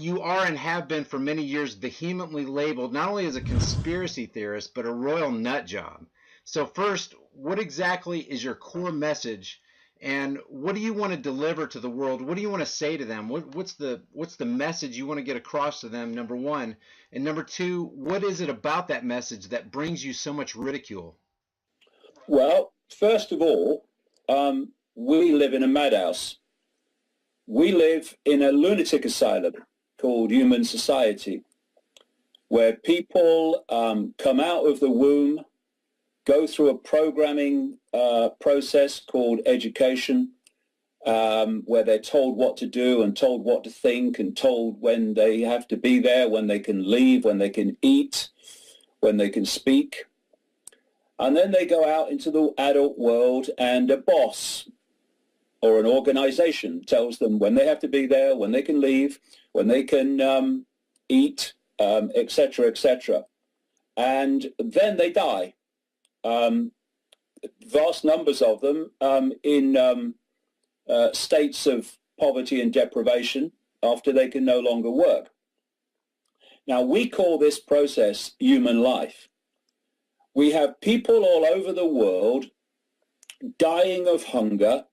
You are and have been for many years vehemently labeled not only as a conspiracy theorist, but a royal nut job. So, first, what exactly is your core message, and what do you want to deliver to the world? What do you want to say to them? What's the message you want to get across to them? Number one, and number two, what is it about that message that brings you so much ridicule? Well, first of all, we live in a madhouse. We live in a lunatic asylum called human society, where people come out of the womb, go through a programming process called education, where they're told what to do and told what to think and told when they have to be there, when they can leave, when they can eat, when they can speak. And then they go out into the adult world, and a boss or an organization tells them when they have to be there, when they can leave, when they can eat, etc., etc. And then they die. Vast numbers of them in states of poverty and deprivation after they can no longer work. Now, we call this process human life. We have people all over the world dying of hunger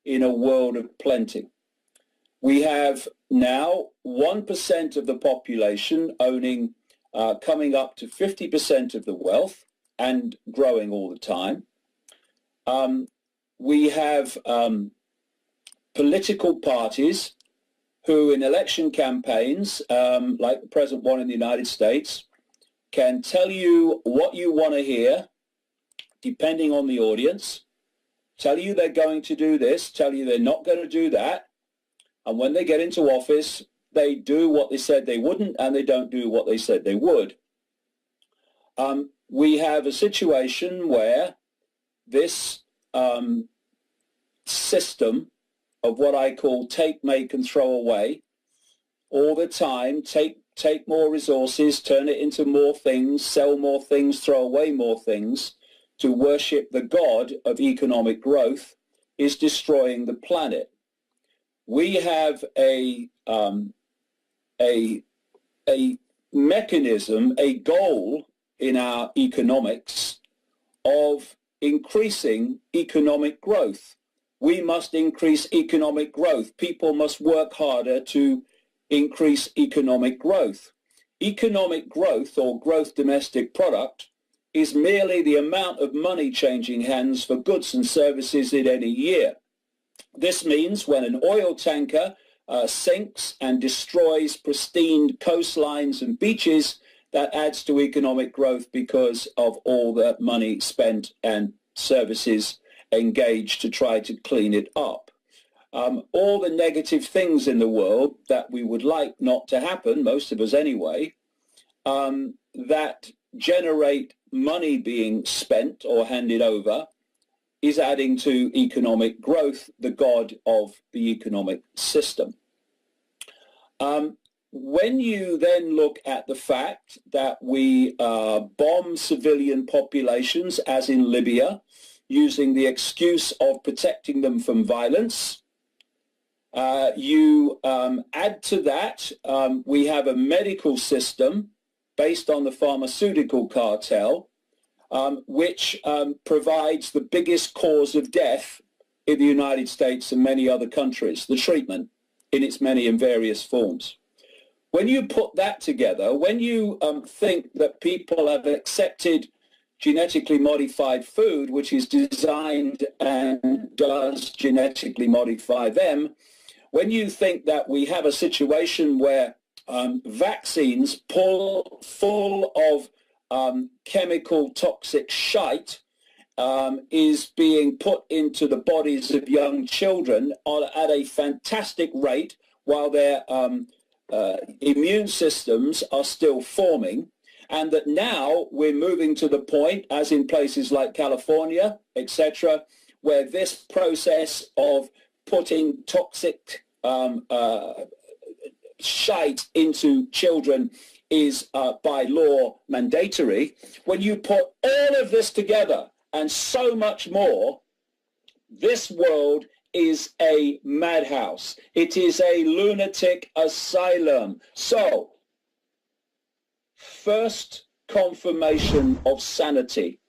in a world of plenty. We have now 1% of the population owning, coming up to 50% of the wealth and growing all the time. We have political parties who in election campaigns, like the present one in the United States, can tell you what you want to hear, depending on the audience, tell you they're going to do this, tell you they're not going to do that, and when they get into office, they do what they said they wouldn't, and they don't do what they said they would. We have a situation where this system of what I call take, make, and throw away, all the time, take more resources, turn it into more things, sell more things, throw away more things, to worship the god of economic growth, is destroying the planet. We have a mechanism, a goal in our economics of increasing economic growth. We must increase economic growth. People must work harder to increase economic growth. Economic growth, or gross domestic product, is merely the amount of money changing hands for goods and services in any year. This means when an oil tanker sinks and destroys pristine coastlines and beaches, that adds to economic growth because of all the money spent and services engaged to try to clean it up. All the negative things in the world that we would like not to happen, most of us anyway, that generate money being spent or handed over, is adding to economic growth, the god of the economic system. When you then look at the fact that we bomb civilian populations, as in Libya, using the excuse of protecting them from violence, you add to that, we have a medical system based on the pharmaceutical cartel, which provides the biggest cause of death in the United States and many other countries, the treatment in its many and various forms. When you put that together, when you think that people have accepted genetically modified food, which is designed and does genetically modify them, when you think that we have a situation where vaccines full of chemical toxic shite is being put into the bodies of young children at a fantastic rate while their immune systems are still forming, and that now we're moving to the point, as in places like California, etc., where this process of putting toxic shite into children is by law mandatory. When you put all of this together and so much more, this world is a madhouse. It is a lunatic asylum. So, first confirmation of sanity.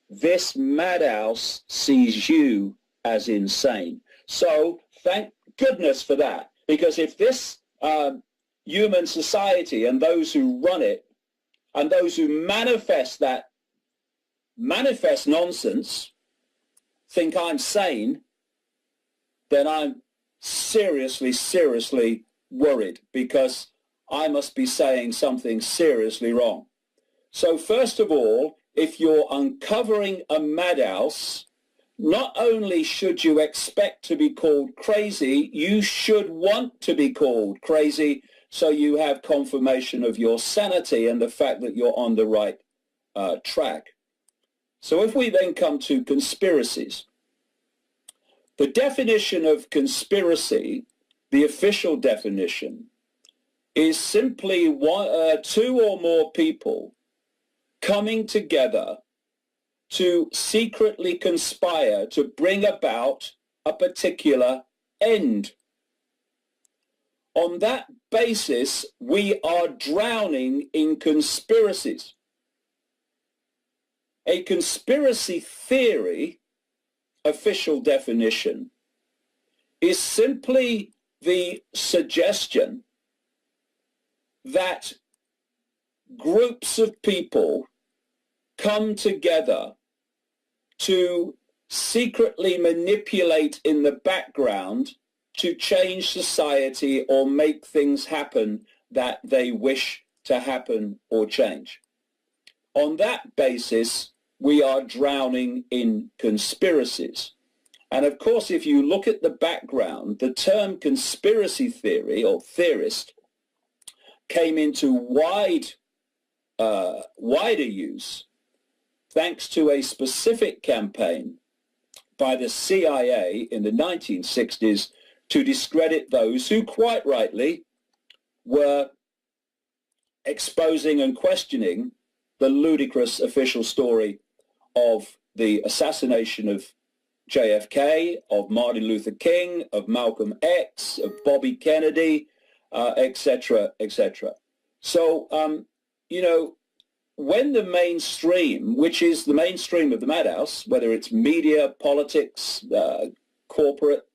This madhouse sees you as insane. So, thank goodness for that. Because if this human society and those who run it and those who manifest nonsense think I'm sane, then I'm seriously, seriously worried, because I must be saying something seriously wrong. So first of all, if you're uncovering a madhouse, not only should you expect to be called crazy, you should want to be called crazy, so you have confirmation of your sanity and the fact that you're on the right track. So if we then come to conspiracies, the definition of conspiracy, the official definition, is simply two or more people coming together to secretly conspire to bring about a particular end. On that basis, we are drowning in conspiracies. A conspiracy theory, official definition, is simply the suggestion that groups of people come together to secretly manipulate in the background to change society or make things happen that they wish to happen or change. On that basis, we are drowning in conspiracies. And of course, if you look at the background, the term conspiracy theory or theorist came into wider use thanks to a specific campaign by the CIA in the 1960s to discredit those who quite rightly were exposing and questioning the ludicrous official story of the assassination of JFK, of Martin Luther King, of Malcolm X, of Bobby Kennedy, etc., etc. So, when the mainstream, which is the mainstream of the madhouse, whether it's media, politics, corporate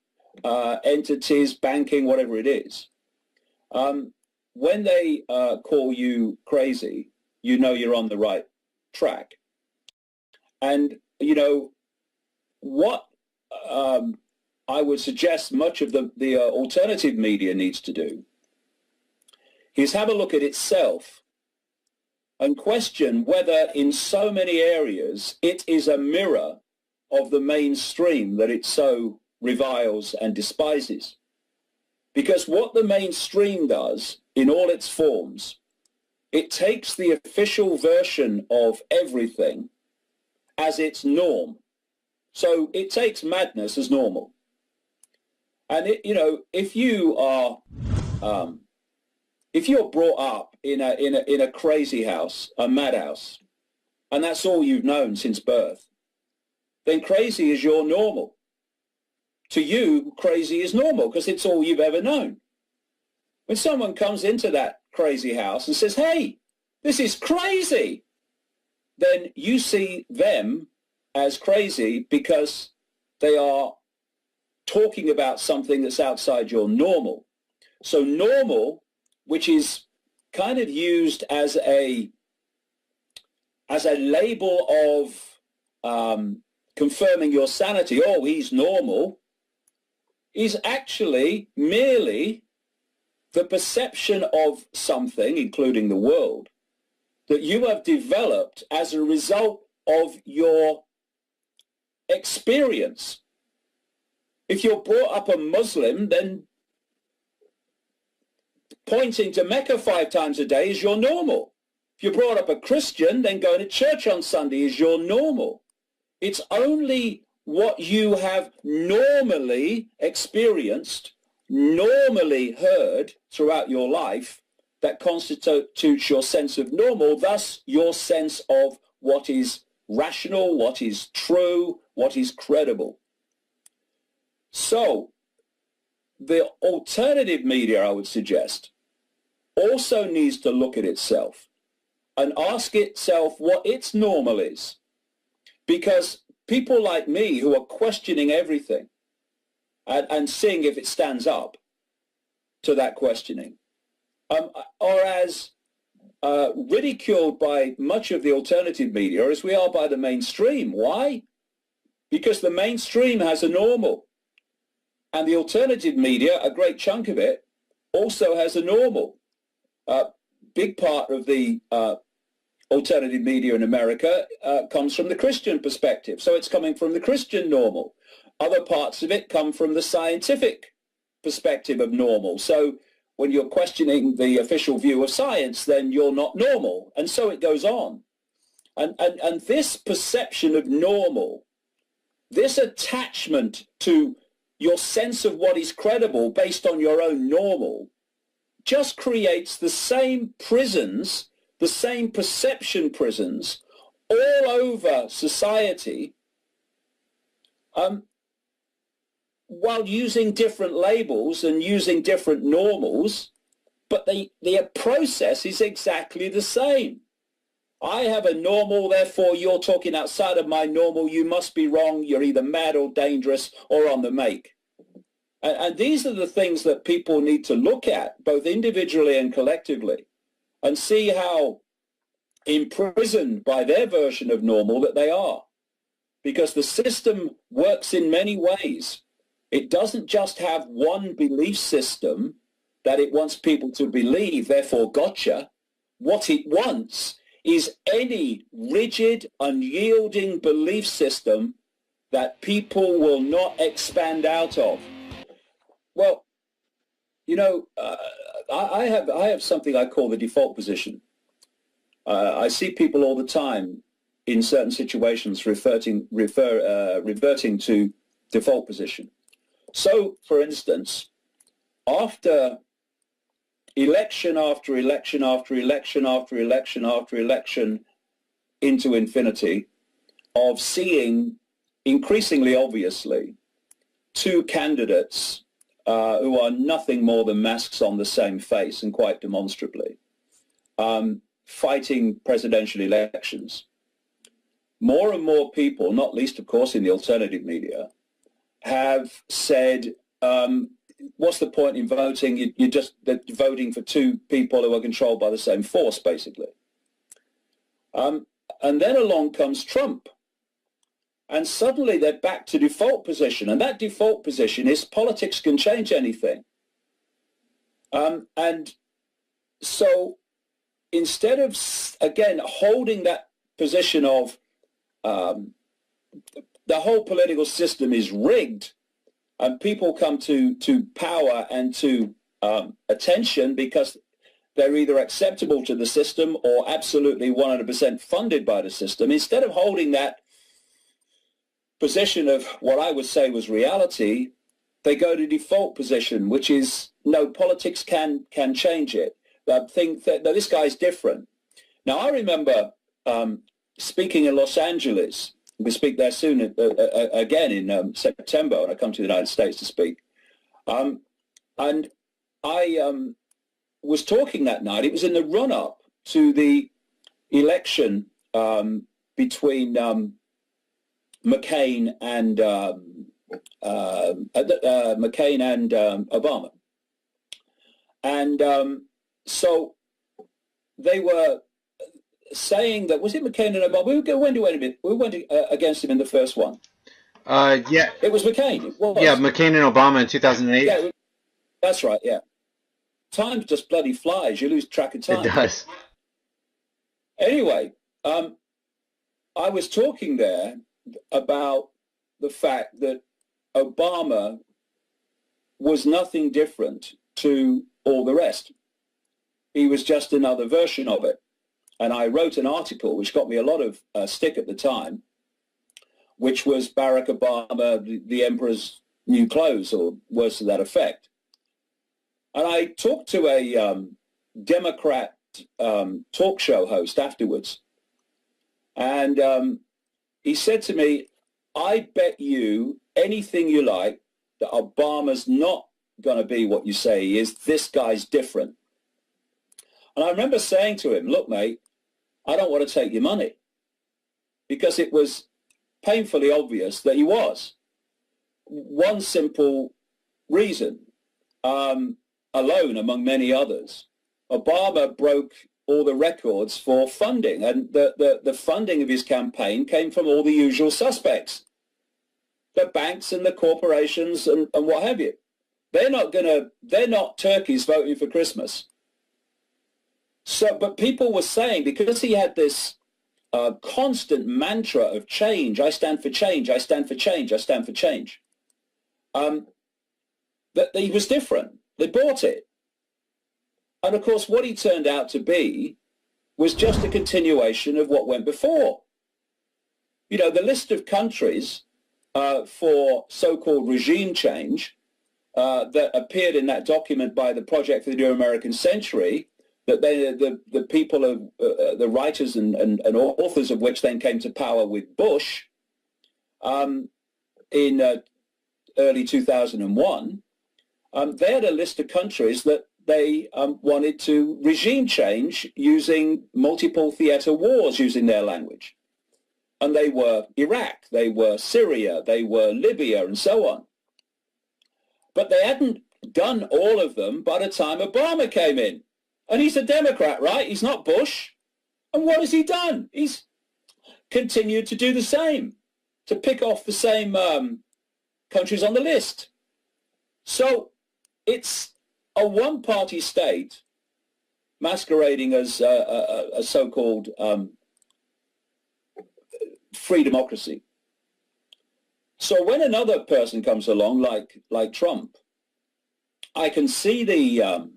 entities, banking, whatever it is, when they call you crazy, you know you're on the right track. And, what I would suggest much of the alternative media needs to do is have a look at itself and question whether in so many areas it is a mirror of the mainstream that it so reviles and despises. Because what the mainstream does in all its forms, it takes the official version of everything as its norm. So it takes madness as normal. And if you are if you're brought up in a crazy house, a madhouse, and that's all you've known since birth, then crazy is your normal. To you, crazy is normal because it's all you've ever known. When someone comes into that crazy house and says, "Hey, this is crazy," then you see them as crazy because they are talking about something that's outside your normal. So normal, which is kind of used as a label of confirming your sanity, oh, he's normal, is actually merely the perception of something, including the world, that you have developed as a result of your experience. If you're brought up a Muslim, then pointing to Mecca 5 times a day is your normal. If you're brought up a Christian, then going to church on Sunday is your normal. It's only what you have normally experienced, normally heard throughout your life, that constitutes your sense of normal, thus your sense of what is rational, what is true, what is credible. So the alternative media, I would suggest, also needs to look at itself and ask itself what its normal is. Because people like me who are questioning everything and seeing if it stands up to that questioning, are as ridiculed by much of the alternative media as we are by the mainstream. Why? Because the mainstream has a normal. And the alternative media, a great chunk of it, also has a normal. Big part of the alternative media in America comes from the Christian perspective. So it's coming from the Christian normal. Other parts of it come from the scientific perspective of normal. So when you're questioning the official view of science, then you're not normal. And so it goes on. And this perception of normal, this attachment to your sense of what is credible based on your own normal, just creates the same prisons, the same perception prisons all over society, while using different labels and using different normals, but the process is exactly the same. I have a normal, therefore you're talking outside of my normal, you must be wrong, you're either mad or dangerous or on the make. And these are the things that people need to look at, both individually and collectively, and see how imprisoned by their version of normal that they are. Because the system works in many ways. It doesn't just have one belief system that it wants people to believe, therefore gotcha. What it wants is any rigid, unyielding belief system that people will not expand out of. Well, you know, I have something I call the default position. I see people all the time in certain situations reverting to default position. So, for instance, after election after election after election after election after election into infinity, of seeing increasingly obviously two candidates who are nothing more than masks on the same face, and quite demonstrably, fighting presidential elections, more and more people, not least of course in the alternative media, have said, what's the point in voting? You're just voting for two people who are controlled by the same force, basically. And then along comes Trump. And suddenly they're back to default position. And that default position is politics can change anything. And so instead of, again, holding that position of the whole political system is rigged, and people come to power and to attention because they're either acceptable to the system or absolutely 100% funded by the system, instead of holding that position of what I would say was reality, they go to default position, which is, no, politics can change it. That think that this guy's different. Now, I remember speaking in Los Angeles. We'll speak there soon again in September when I come to the United States to speak. And I was talking that night. It was in the run-up to the election between McCain and Obama. And so they were saying that, was it McCain and Obama? We went against him in the first one. Yeah. It was McCain. It was. Yeah, McCain and Obama in 2008. Yeah, that's right, yeah. Time just bloody flies. You lose track of time. It does. Anyway, I was talking there about the fact that Obama was nothing different to all the rest. He was just another version of it. And I wrote an article which got me a lot of stick at the time, which was Barack Obama, the emperor's new clothes, or words to that effect. And I talked to a Democrat talk show host afterwards. And he said to me, I bet you anything you like that Obama's not going to be what you say he is. This guy's different. And I remember saying to him, look, mate, I don't want to take your money, because it was painfully obvious that he was. One simple reason, alone among many others, Obama broke all the records for funding, and the funding of his campaign came from all the usual suspects, the banks and the corporations and what have you. They're not turkeys voting for Christmas. So, but people were saying, because he had this constant mantra of change, I stand for change, I stand for change, I stand for change, that he was different. They bought it. And of course, what he turned out to be was just a continuation of what went before. You know, the list of countries for so-called regime change that appeared in that document by the Project for the New American Century, that the people of the writers and authors of which then came to power with Bush in early 2001, they had a list of countries that they wanted to regime change using multiple theater wars, using their language. And they were Iraq, they were Syria, they were Libya, and so on. But they hadn't done all of them by the time Obama came in. And he's a Democrat, right? He's not Bush. And what has he done? He's continued to do the same, to pick off the same countries on the list. So it's a one-party state masquerading as a so-called free democracy. So when another person comes along, like Trump, I can see the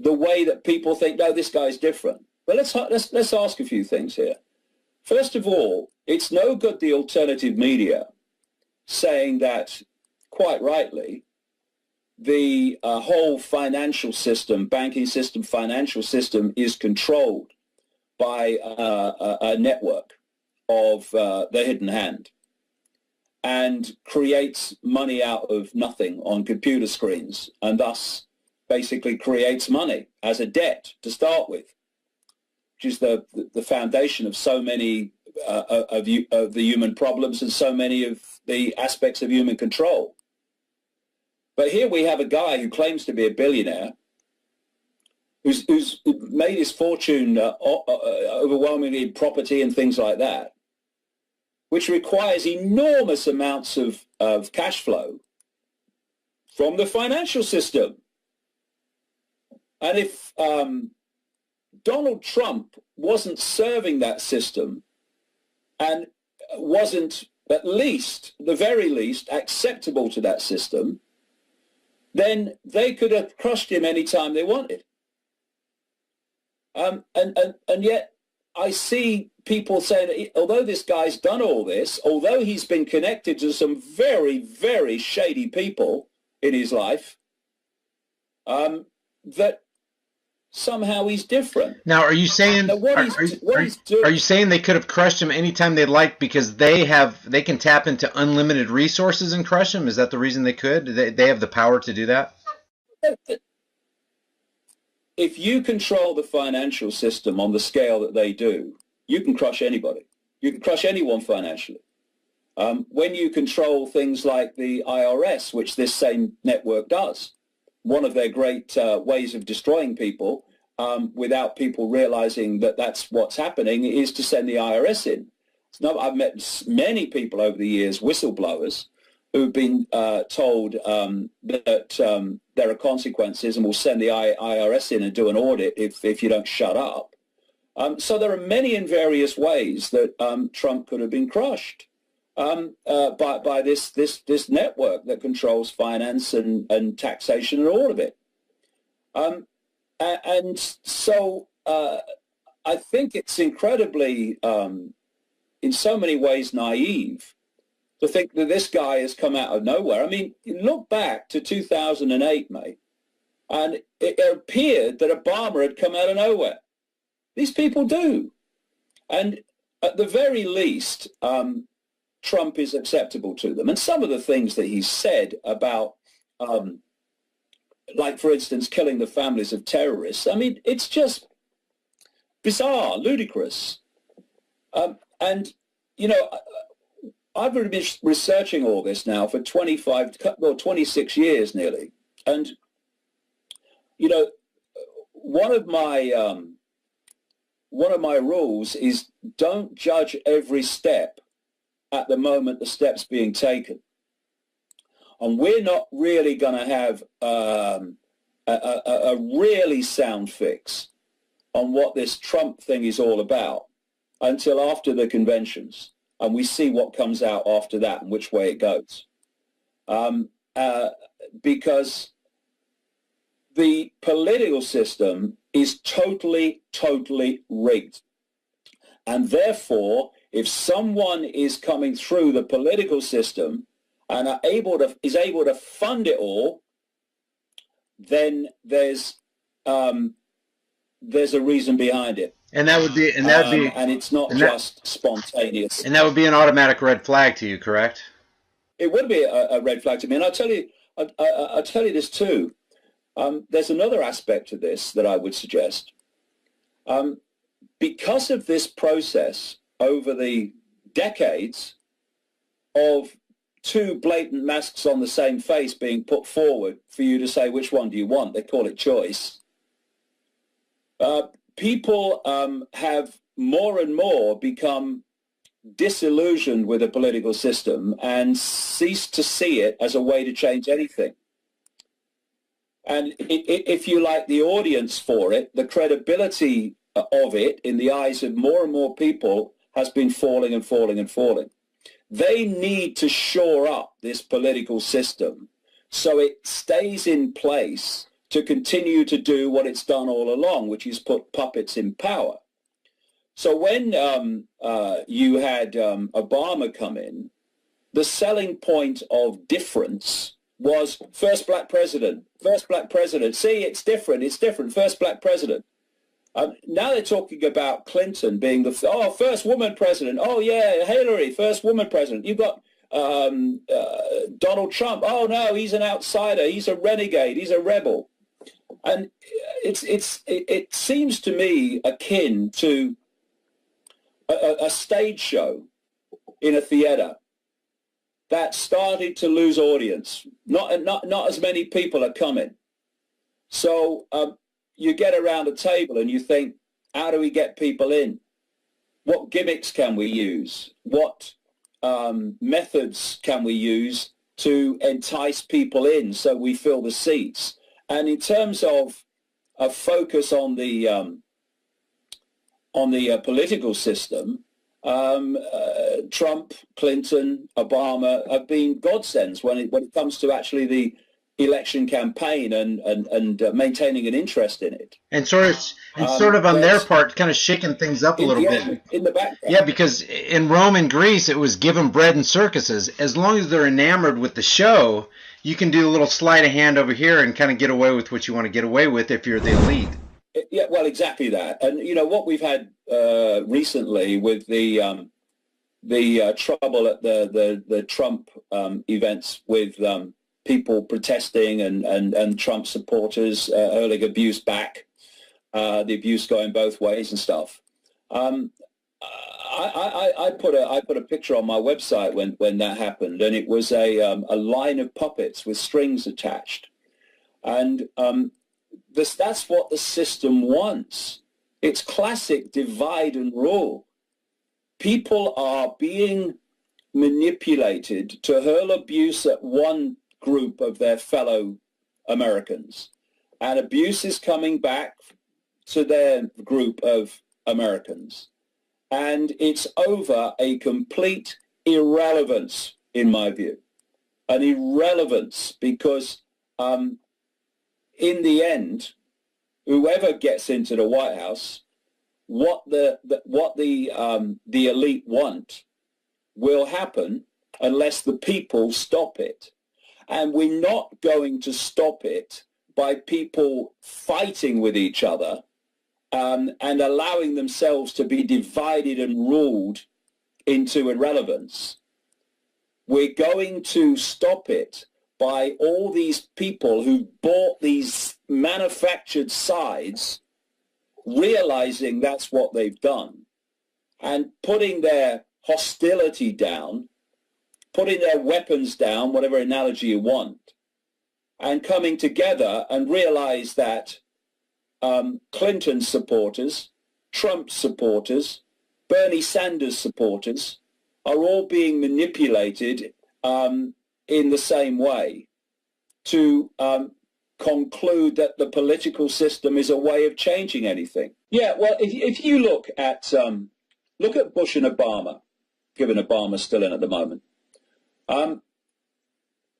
way that people think, no, this guy's different. But let's ask a few things here. First of all, it's no good the alternative media saying that, quite rightly, the whole financial system, banking system, financial system is controlled by a network of the hidden hand, and creates money out of nothing on computer screens, and thus basically creates money as a debt to start with, which is the foundation of so many of the human problems and so many of the aspects of human control. But here we have a guy who claims to be a billionaire, who's made his fortune overwhelmingly in property and things like that, which requires enormous amounts of cash flow from the financial system. And if Donald Trump wasn't serving that system and wasn't at least, the very least, acceptable to that system, then they could have crushed him any time they wanted. And yet I see people saying that although this guy's done all this, although he's been connected to some very, very shady people in his life, that somehow he's different. Now, are you saying are you saying they could have crushed him anytime they liked because they can tap into unlimited resources and crush him? Is that the reason they could? They have the power to do that? If you control the financial system on the scale that they do, you can crush anybody. You can crush anyone financially. When you control things like the IRS, which this same network does, one of their great ways of destroying people without people realizing that that's what's happening is to send the IRS in. I've met many people over the years, whistleblowers, who've been told that there are consequences and will send the IRS in and do an audit if you don't shut up. So there are many and various ways that Trump could have been crushed by this network that controls finance and taxation and all of it. And so I think it's incredibly, in so many ways, naive to think that this guy has come out of nowhere. I mean, look back to 2008, mate, and it appeared that Obama had come out of nowhere. These people do. And at the very least, Trump is acceptable to them. And some of the things that he said about, like, for instance, killing the families of terrorists, I mean, it's just bizarre, ludicrous. And, you know, I've been researching all this now for 26 years nearly. And, you know, one of my rules is don't judge every step at the moment the step's being taken. And we're not really going to have a really sound fix on what this Trump thing is all about until after the conventions. And we see what comes out after that and which way it goes. Because the political system is totally, totally rigged. And therefore, if someone is coming through the political system and is able to fund it all, then there's a reason behind it. And that would be, and it's not just spontaneous. And that would be an automatic red flag to you, correct? It would be a red flag to me. And I'll tell you this too. There's another aspect to this that I would suggest. Because of this process over the decades of two blatant masks on the same face being put forward for you to say, which one do you want? They call it choice. People have more and more become disillusioned with the political system and cease to see it as a way to change anything. And if you like, the audience for it, the credibility of it in the eyes of more and more people has been falling and falling and falling. They need to shore up this political system so it stays in place to continue to do what it's done all along, which is put puppets in power. So when you had Obama come in, the selling point of difference was first black president. See, it's different, first black president. Now they're talking about Clinton being the first woman president. Oh, yeah, Hillary, first woman president. You've got Donald Trump. Oh, no, he's an outsider. He's a renegade. He's a rebel. And it seems to me akin to a stage show in a theater that started to lose audience. Not as many people are coming. So you get around a table and you think, how do we get people in? What gimmicks can we use? What methods can we use to entice people in so we fill the seats? And in terms of a focus on the political system, Trump, Clinton, Obama have been godsends when it comes to actually the election campaign and maintaining an interest in it. And sort of on their part, kind of shaking things up a little bit. In the background. Yeah, because in Rome and Greece, it was give them bread and circuses. As long as they're enamored with the show, you can do a little sleight of hand over here and kind of get away with what you want to get away with if you're the elite. Yeah, well, exactly that. And, you know, what we've had recently with the trouble at the Trump events with people protesting and Trump supporters hurling abuse back, the abuse going both ways and stuff. I put a picture on my website when that happened, and it was a line of puppets with strings attached, and that's what the system wants. It's classic divide and rule. People are being manipulated to hurl abuse at one group of their fellow Americans, and abuse is coming back to their group of Americans. And it's over a complete irrelevance, in my view. An irrelevance because in the end, whoever gets into the White House, what the elite want will happen unless the people stop it. And we're not going to stop it by people fighting with each other and allowing themselves to be divided and ruled into irrelevance. we're going to stop it by all these people who bought these manufactured sides realizing that's what they've done and putting their hostility down, putting their weapons down, whatever analogy you want, and coming together and realize that Clinton supporters, Trump supporters, Bernie Sanders supporters are all being manipulated in the same way to conclude that the political system is a way of changing anything. Yeah, well, if you look at Bush and Obama, given Obama's still in at the moment,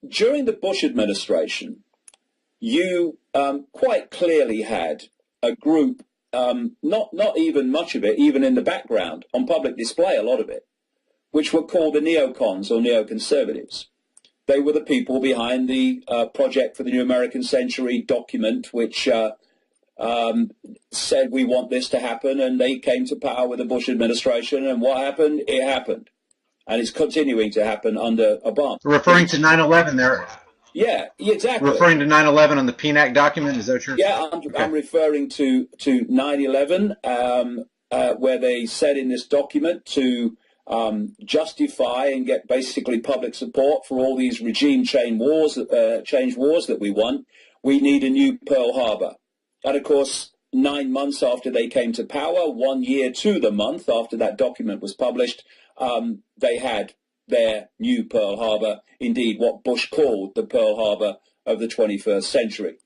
during the Bush administration, you quite clearly had a group, not even much of it, even in the background, on public display, a lot of it, which were called the neocons or neoconservatives. They were the people behind the Project for the New American Century document, which said we want this to happen, and they came to power with the Bush administration, and what happened? It happened. And it's continuing to happen under Obama. Referring to 9/11 there. Yeah, exactly. Referring to 9/11 on the PNAC document, is that true? Yeah, I'm referring to 9/11, where they said in this document to justify and get basically public support for all these regime change wars that we want, we need a new Pearl Harbor. And of course, 9 months after they came to power, 1 year to the month after that document was published, they had their new Pearl Harbor, indeed what Bush called the Pearl Harbor of the 21st century.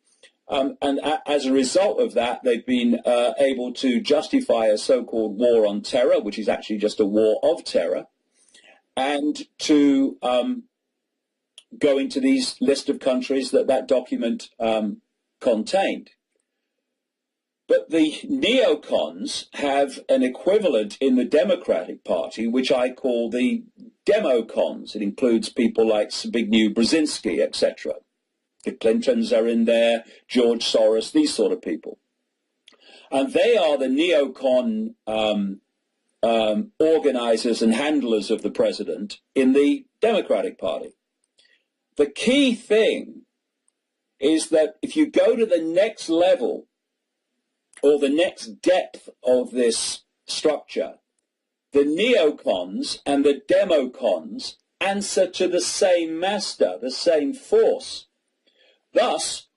And as a result of that, they've been able to justify a so-called war on terror, which is actually just a war of terror, and to go into these list of countries that document contained. But the neocons have an equivalent in the Democratic Party, which I call the democons. It includes people like Zbigniew Brzezinski, etc. The Clintons are in there, George Soros, these sort of people. And they are the neocon organizers and handlers of the president in the Democratic Party. The key thing is that if you go to the next level or the next depth of this structure, the neocons and the democons answer to the same master, the same force. Thus,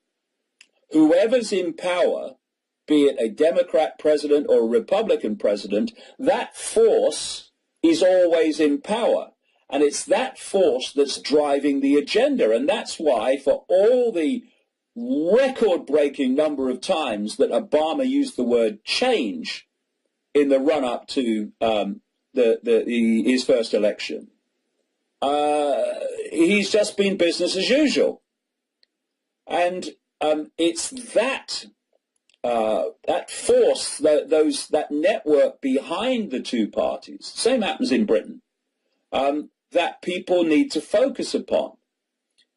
whoever's in power, be it a Democrat president or a Republican president, that force is always in power. And it's that force that's driving the agenda. And that's why for all the record-breaking number of times that Obama used the word change in the run-up to his first election, he's just been business as usual. And it's that force, that network behind the two parties, same happens in Britain, that people need to focus upon,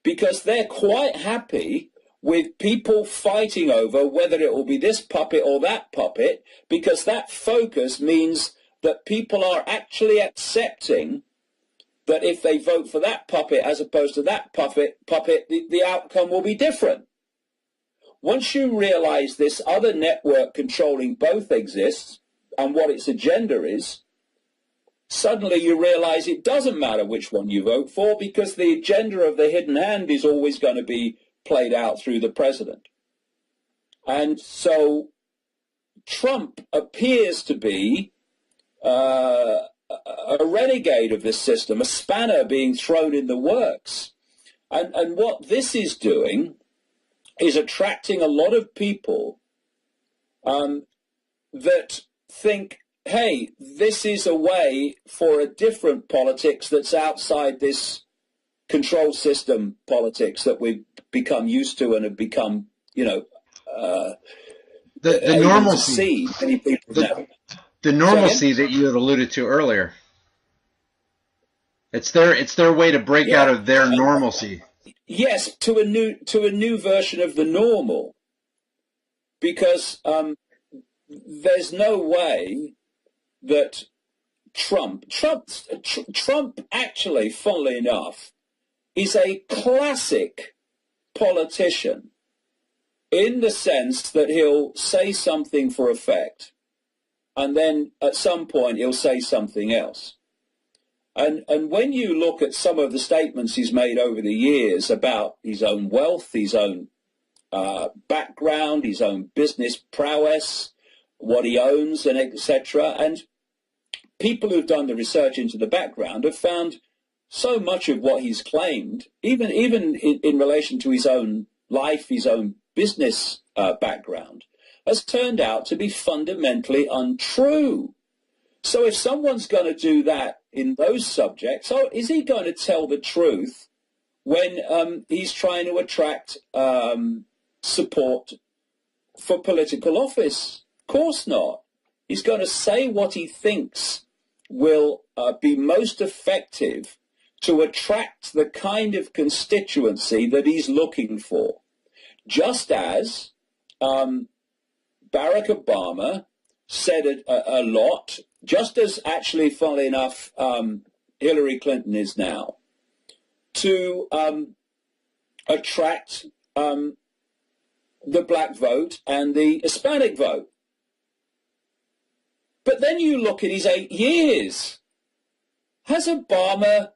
because they're quite happy with people fighting over whether it will be this puppet or that puppet, because that focus means that people are actually accepting that if they vote for that puppet as opposed to that puppet, the outcome will be different. Once you realize this other network controlling both exists and what its agenda is, suddenly you realize it doesn't matter which one you vote for, because the agenda of the hidden hand is always going to be played out through the president. And so Trump appears to be a renegade of this system, a spanner being thrown in the works. And what this is doing is attracting a lot of people that think, hey, this is a way for a different politics that's outside this control system politics that we've become used to and have become, the normalcy. Many people the normalcy that you had alluded to earlier. It's their way to break out of their normalcy. Yes, to a new version of the normal, because there's no way that Trump. Trump actually, funnily enough, is a classic politician in the sense that he'll say something for effect, and then at some point he'll say something else. And when you look at some of the statements he's made over the years about his own wealth, his own background, his own business prowess, what he owns, and etc., and people who've done the research into the background have found so much of what he's claimed, even in relation to his own life, his own business background, has turned out to be fundamentally untrue. So if someone's going to do that in those subjects, so is he going to tell the truth when he's trying to attract support for political office? Of course not. He's going to say what he thinks will be most effective to attract the kind of constituency that he's looking for. Just as Barack Obama said a lot, just as actually, funnily enough, Hillary Clinton is now, to attract the black vote and the Hispanic vote. But then you look at his 8 years. Has Obama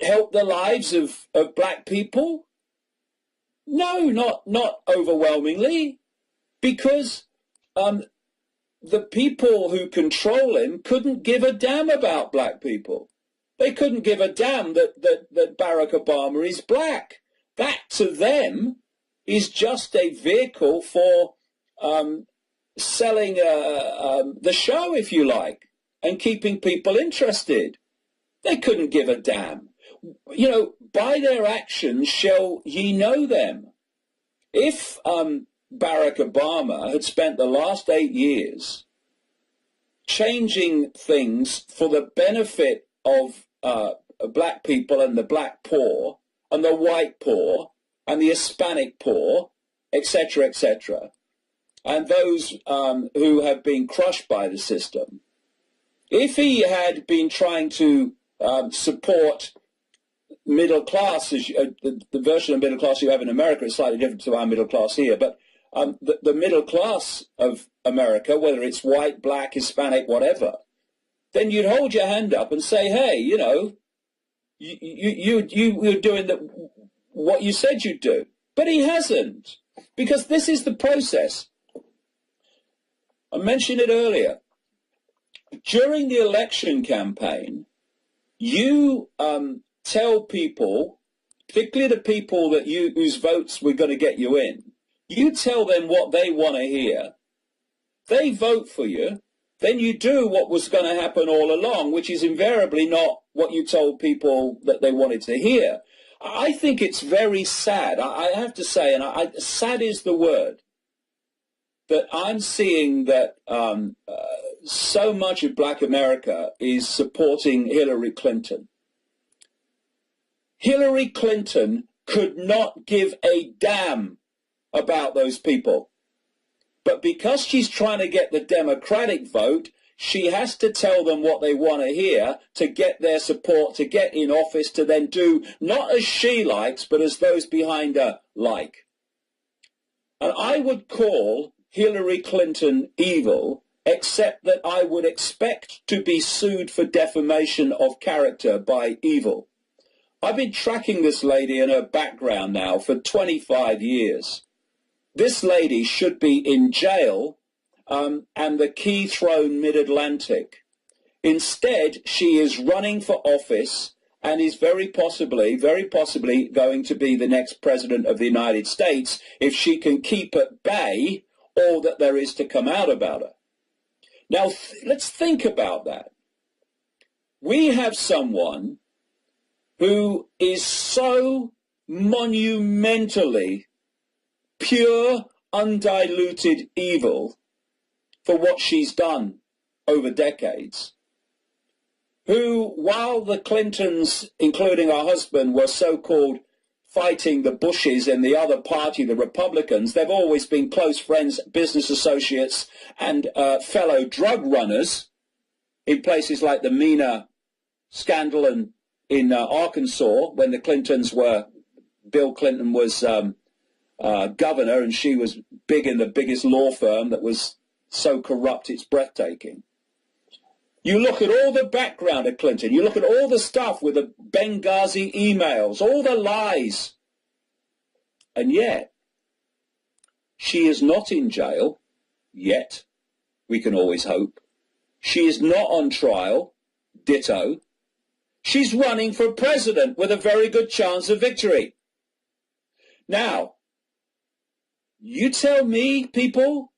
helped the lives of black people? No, not overwhelmingly, because the people who control him couldn't give a damn about black people. They couldn't give a damn that Barack Obama is black. That, to them, is just a vehicle for selling the show, if you like, and keeping people interested. They couldn't give a damn. You know, by their actions shall ye know them. If Barack Obama had spent the last 8 years changing things for the benefit of black people and the black poor and the white poor and the Hispanic poor, etc., and those who have been crushed by the system, if he had been trying to support middle class, the version of middle class you have in America is slightly different to our middle class here, but the middle class of America, whether it's white, black, Hispanic, whatever, then you'd hold your hand up and say, hey, you know, you're doing what you said you'd do. But he hasn't, because this is the process. I mentioned it earlier. During the election campaign, you tell people, particularly the people that whose votes we're going to get you in, you tell them what they want to hear. They vote for you. Then you do what was going to happen all along, which is invariably not what you told people that they wanted to hear. I think it's very sad. I have to say, and sad is the word, that I'm seeing that so much of black America is supporting Hillary Clinton. Hillary Clinton could not give a damn about those people. But because she's trying to get the Democratic vote, she has to tell them what they want to hear to get their support, to get in office, to then do not as she likes, but as those behind her like. And I would call Hillary Clinton evil, except that I would expect to be sued for defamation of character by evil. I've been tracking this lady and her background now for 25 years. This lady should be in jail and the key thrown mid-Atlantic. Instead, she is running for office and is very possibly going to be the next president of the United States if she can keep at bay all that there is to come out about her. Now, let's think about that. We have someone who is so monumentally pure, undiluted evil for what she's done over decades, who, while the Clintons, including her husband, were so-called fighting the Bushes and the other party, the Republicans, they've always been close friends, business associates, and fellow drug runners. in places like the MENA scandal and in Arkansas, when the Clintons were, Bill Clinton was governor, and she was big in the biggest law firm that was so corrupt it's breathtaking. You look at all the background of Clinton, you look at all the stuff with the Benghazi emails, all the lies, and yet she is not in jail yet. We can always hope. She is not on trial, ditto. She's running for president with a very good chance of victory. Now, you tell me, people,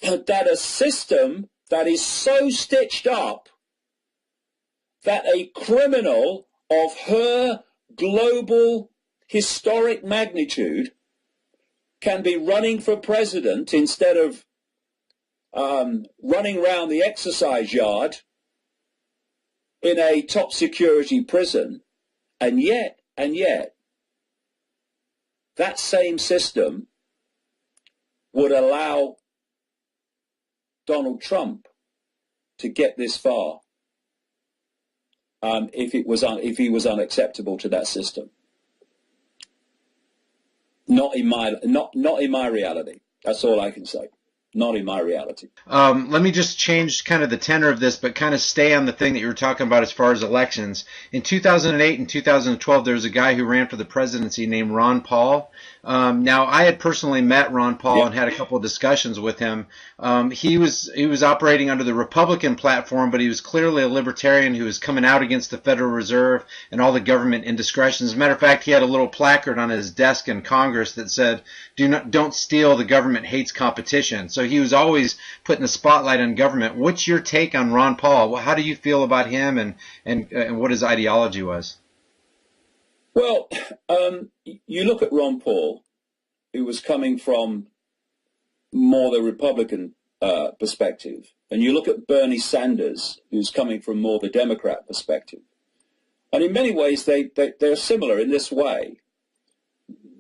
that a system that is so stitched up that a criminal of her global historic magnitude can be running for president instead of running around the exercise yard in a top security prison, and yet, that same system would allow Donald Trump to get this far if he was unacceptable to that system. Not in my reality. That's all I can say. Not in my reality. Let me just change kind of the tenor of this, but kind of stay on the thing that you were talking about as far as elections. In 2008 and 2012, there was a guy who ran for the presidency named Ron Paul. Now, I had personally met Ron Paul and had a couple of discussions with him. He was operating under the Republican platform, but he was clearly a libertarian who was coming out against the Federal Reserve and all the government indiscretions. As a matter of fact, he had a little placard on his desk in Congress that said, "Don't steal, the government hates competition." So he was always putting the spotlight on government. What's your take on Ron Paul? How do you feel about him and what his ideology was? Well, you look at Ron Paul, who was coming from more the Republican perspective, and you look at Bernie Sanders, who's coming from more the Democrat perspective. And in many ways, they're similar in this way.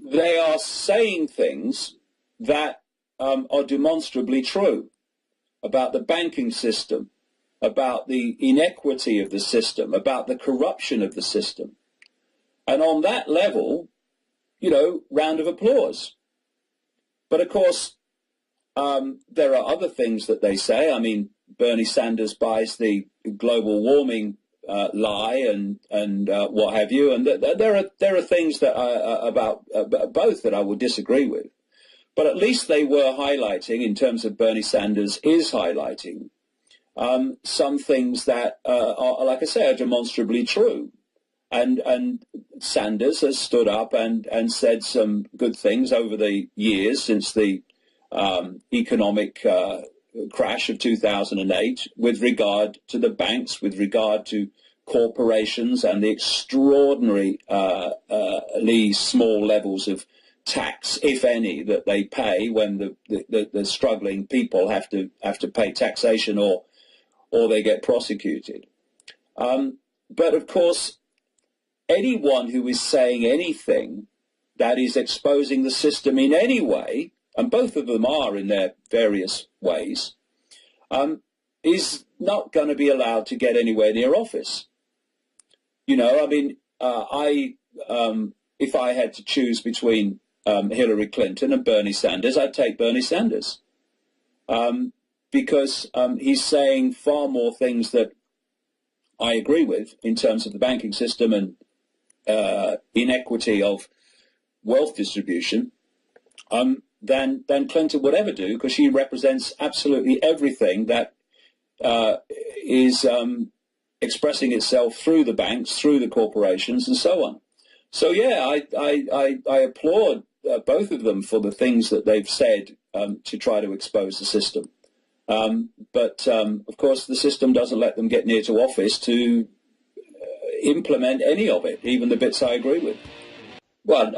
They are saying things that are demonstrably true about the banking system, about the inequity of the system, about the corruption of the system. And on that level, round of applause. But of course, there are other things that they say. I mean, Bernie Sanders buys the global warming lie and what have you. And there are things that about both that I would disagree with. But at least they were highlighting, in terms of Bernie Sanders, is highlighting some things that are, like I say, are demonstrably true. And Sanders has stood up and said some good things over the years since the economic crash of 2008 with regard to the banks, with regard to corporations and the extraordinarily small levels of tax, if any, that they pay when the struggling people have to pay taxation or they get prosecuted. But of course, anyone who is saying anything that is exposing the system in any way, and both of them are in their various ways, is not going to be allowed to get anywhere near office. If I had to choose between Hillary Clinton and Bernie Sanders, I'd take Bernie Sanders because he's saying far more things that I agree with in terms of the banking system and inequity of wealth distribution than Clinton would ever do, because she represents absolutely everything that is expressing itself through the banks, through the corporations, and so on. So yeah, I applaud both of them for the things that they've said to try to expose the system. But of course, the system doesn't let them get near to office to implement any of it, even the bits I agree with. Well,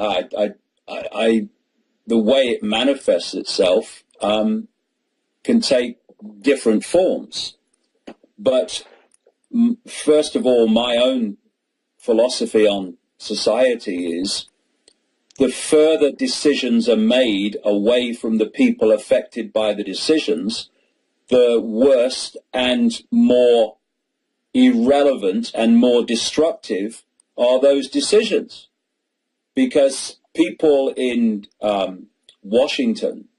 the way it manifests itself can take different forms. But first of all, my own philosophy on society is the further decisions are made away from the people affected by the decisions, the worst and more irrelevant and more destructive are those decisions. Because people in Washington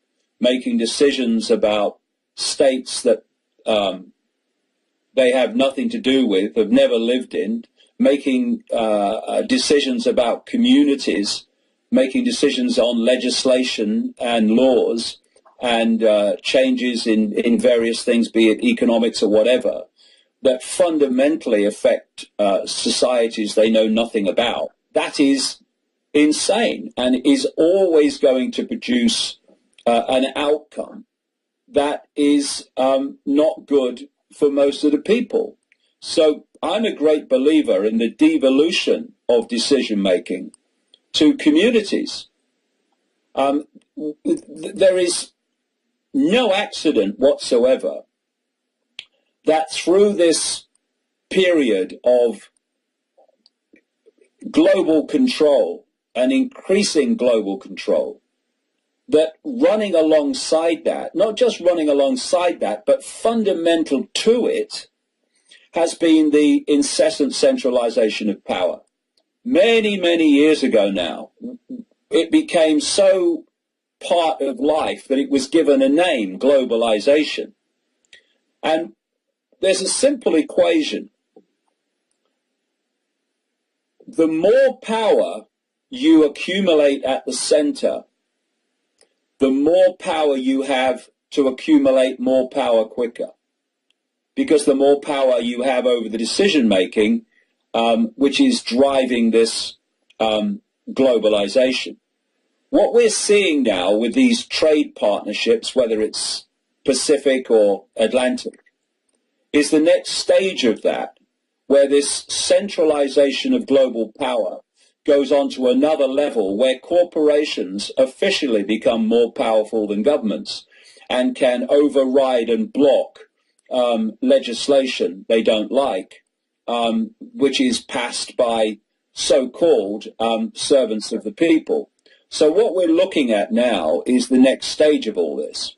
making decisions about states that they have nothing to do with, have never lived in, making decisions about communities, making decisions on legislation and laws and changes in various things, be it economics or whatever, that fundamentally affect societies they know nothing about. That is insane and is always going to produce an outcome that is not good for most of the people. So I'm a great believer in the devolution of decision-making to communities. There is no accident whatsoever that through this period of global control and increasing global control, that running alongside that, not just running alongside that, but fundamental to it, has been the incessant centralization of power. Many, many years ago now, it became so part of life that it was given a name, globalization. And there's a simple equation. The more power you accumulate at the center, the more power you have to accumulate more power quicker. Because the more power you have over the decision-making, which is driving this globalization. What we're seeing now with these trade partnerships, whether it's Pacific or Atlantic, is the next stage of that, where this centralization of global power goes on to another level where corporations officially become more powerful than governments and can override and block legislation they don't like, which is passed by so-called servants of the people. So what we're looking at now is the next stage of all this.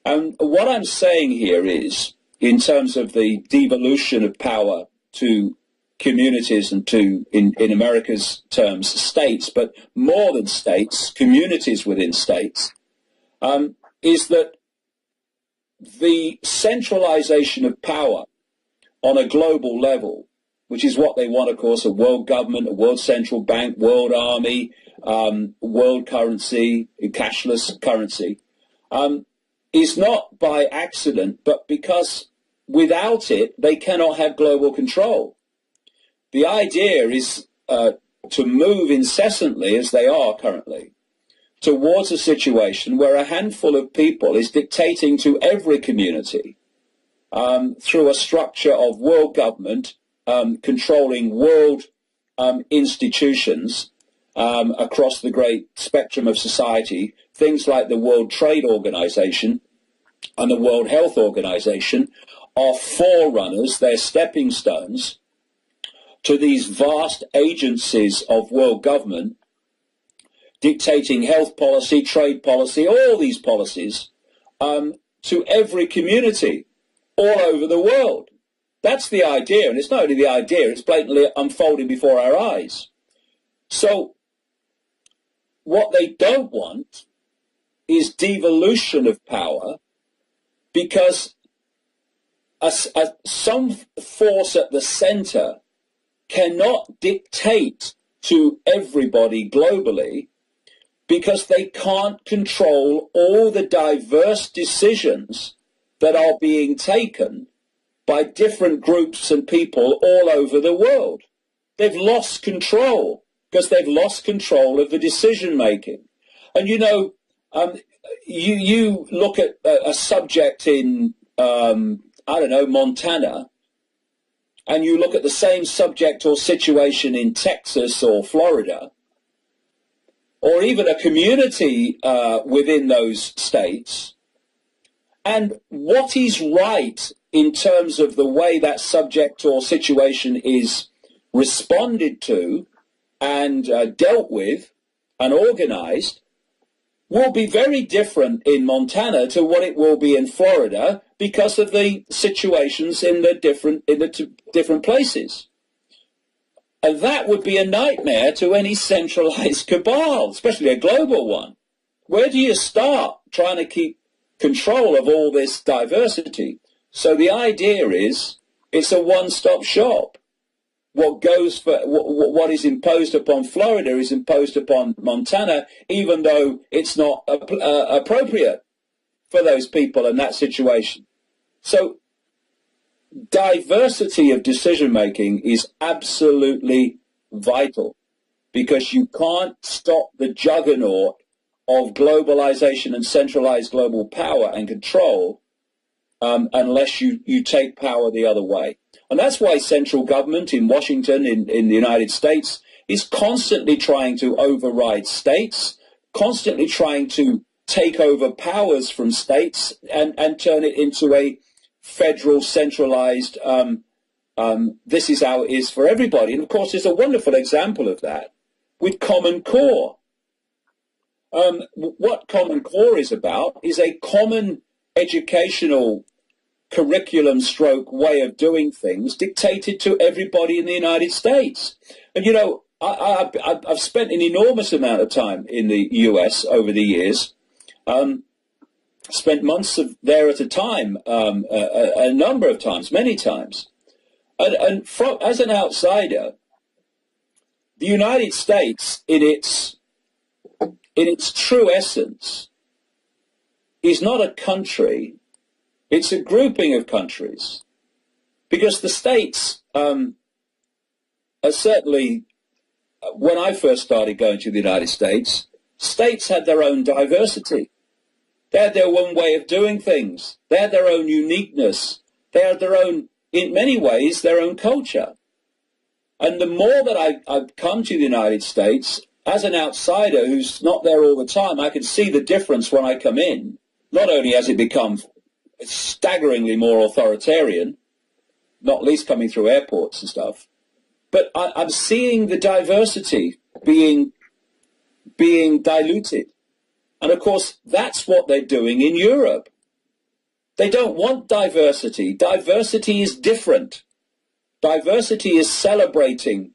And what I'm saying here is, in terms of the devolution of power to communities and to, in America's terms, states, but more than states, communities within states, is that the centralization of power on a global level, which is what they want, of course, a world government, a world central bank, world army, world currency, cashless currency, is not by accident, but because without it, they cannot have global control. The idea is to move incessantly, as they are currently, towards a situation where a handful of people is dictating to every community through a structure of world government controlling world institutions across the great spectrum of society, things like the World Trade Organization and the World Health Organization are forerunners, they're stepping stones to these vast agencies of world government dictating health policy, trade policy, all these policies to every community all over the world. That's the idea, and it's not only the idea, it's blatantly unfolding before our eyes. So what they don't want is devolution of power, because some force at the center cannot dictate to everybody globally, because they can't control all the diverse decisions that are being taken by different groups and people all over the world. They've lost control because they've lost control of the decision making. And you know, you look at a subject in, I don't know, Montana, and you look at the same subject or situation in Texas or Florida, or even a community within those states, and what is right in terms of the way that subject or situation is responded to and dealt with and organized will be very different in Montana to what it will be in Florida because of the situations in the different places. And that would be a nightmare to any centralized cabal, especially a global one. Where do you start trying to keep control of all this diversity? So the idea is it's a one-stop shop. What is imposed upon Florida is imposed upon Montana, even though it's not appropriate for those people in that situation. So diversity of decision-making is absolutely vital, because you can't stop the juggernaut of globalization and centralized global power and control unless you take power the other way. And that's why central government in Washington, in the United States, is constantly trying to override states, constantly trying to take over powers from states and turn it into a federal, centralized, this is how it is for everybody. And of course, there's a wonderful example of that with Common Core. What Common Core is about is a common educational curriculum stroke way of doing things dictated to everybody in the United States. And, you know, I've spent an enormous amount of time in the US over the years, spent months there at a time, a number of times, many times. And as an outsider, the United States, in its true essence, is not a country. It's a grouping of countries, because the states are certainly, when I first started going to the United States, states had their own diversity. They had their own way of doing things. They had their own uniqueness. They had their own, in many ways, their own culture. And the more that I've come to the United States, as an outsider who's not there all the time, I can see the difference when I come in. Not only has it become staggeringly more authoritarian, not least coming through airports and stuff, but I'm seeing the diversity being diluted. And of course, that's what they're doing in Europe. They don't want diversity. Diversity is different. Diversity is celebrating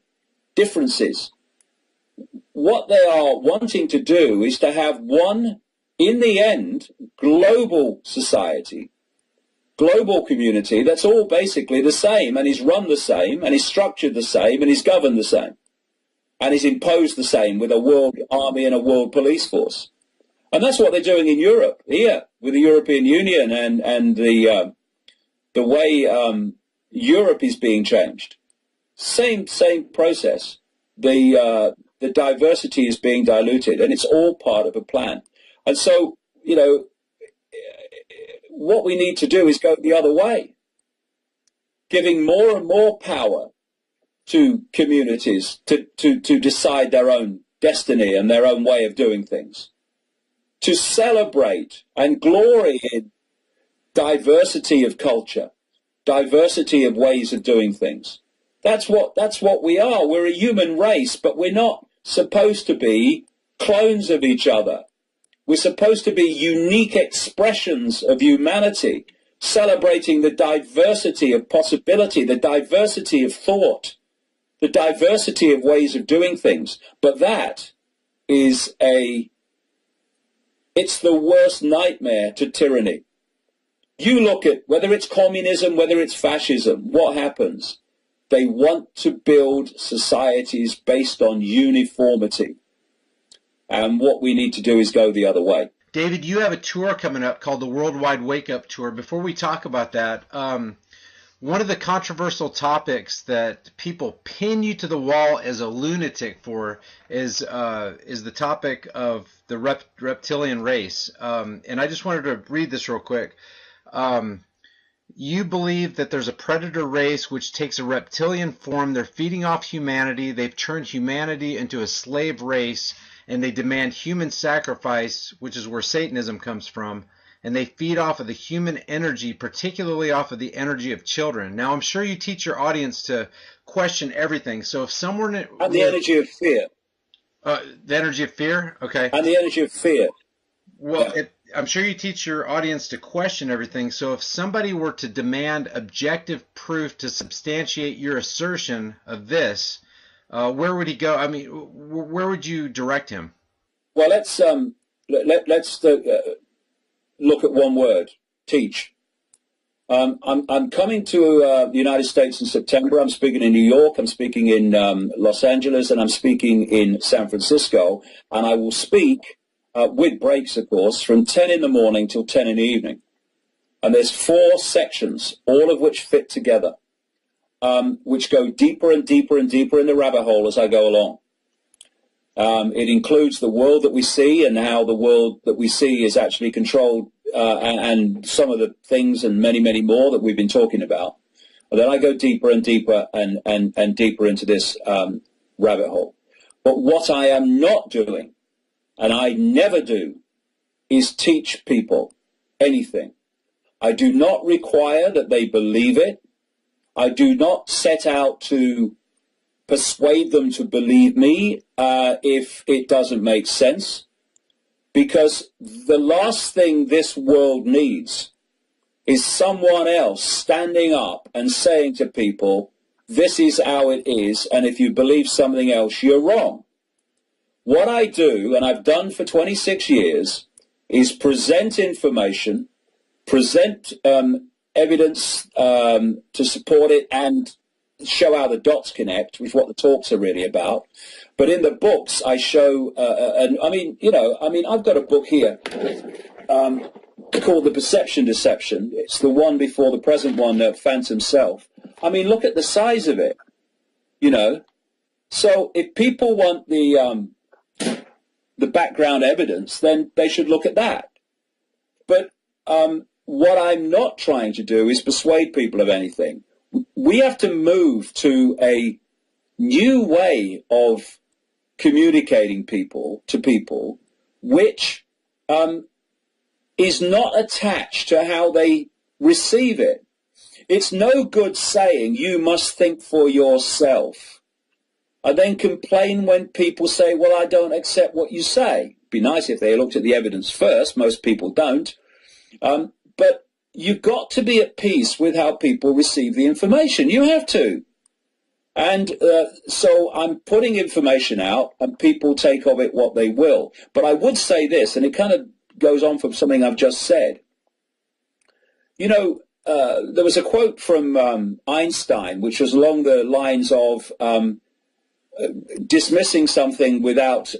differences. What they are wanting to do is to have one, in the end, global society, global community that's all basically the same, and is run the same, and is structured the same, and is governed the same, and is imposed the same, with a world army and a world police force. And that's what they're doing in Europe, here, with the European Union and the way Europe is being changed. Same process. The diversity is being diluted, and it's all part of a plan. And so, you know, what we need to do is go the other way, giving more and more power to communities to decide their own destiny and their own way of doing things, to celebrate and glory in diversity of culture, diversity of ways of doing things. That's what we are. We're a human race, but we're not supposed to be clones of each other. We're supposed to be unique expressions of humanity, celebrating the diversity of possibility, the diversity of thought, the diversity of ways of doing things. But that is it's the worst nightmare to tyranny. You look at whether it's communism, whether it's fascism, what happens? They want to build societies based on uniformity. And what we need to do is go the other way. David, you have a tour coming up called the Worldwide Wake Up Tour. Before we talk about that, one of the controversial topics that people pin you to the wall as a lunatic for is the topic of the reptilian race. And I just wanted to read this real quick. You believe that there's a predator race which takes a reptilian form. They're feeding off humanity. They've turned humanity into a slave race, and they demand human sacrifice, which is where Satanism comes from, and they feed off of the human energy, particularly off of the energy of children. Now, I'm sure you teach your audience to question everything. So if someone... And the energy of fear. The energy of fear? Okay. And the energy of fear. Well, I'm sure you teach your audience to question everything. So if somebody were to demand objective proof to substantiate your assertion of this, where would he go? I mean, where would you direct him? Well, let's look at one word: teach. I'm coming to the United States in September. I'm speaking in New York. I'm speaking in Los Angeles, and I'm speaking in San Francisco. And I will speak with breaks, of course, from 10 in the morning till 10 in the evening. And there's 4 sections, all of which fit together, which go deeper and deeper and deeper in the rabbit hole as I go along. It includes the world that we see and how the world that we see is actually controlled, and some of the things and many, many more that we've been talking about. And then I go deeper and deeper and deeper into this rabbit hole. But what I am not doing, and I never do, is teach people anything. I do not require that they believe it. I do not set out to persuade them to believe me if it doesn't make sense. Because the last thing this world needs is someone else standing up and saying to people, this is how it is, and if you believe something else, you're wrong. What I do, and I've done for 26 years, is present information, present evidence to support it, and show how the dots connect, which is what the talks are really about. But in the books, I show, I've got a book here called The Perception Deception. It's the one before the present one, Phantom Self. I mean, look at the size of it, you know. So if people want the background evidence, then they should look at that. But what I'm not trying to do is persuade people of anything. We have to move to a new way of communicating to people, which is not attached to how they receive it. It's no good saying you must think for yourself and then complain when people say, well, I don't accept what you say. It'd be nice if they looked at the evidence first. Most people don't. But you've got to be at peace with how people receive the information. You have to. And so I'm putting information out, and people take of it what they will. But I would say this, and it kind of goes on from something I've just said. You know, there was a quote from Einstein, which was along the lines of dismissing something without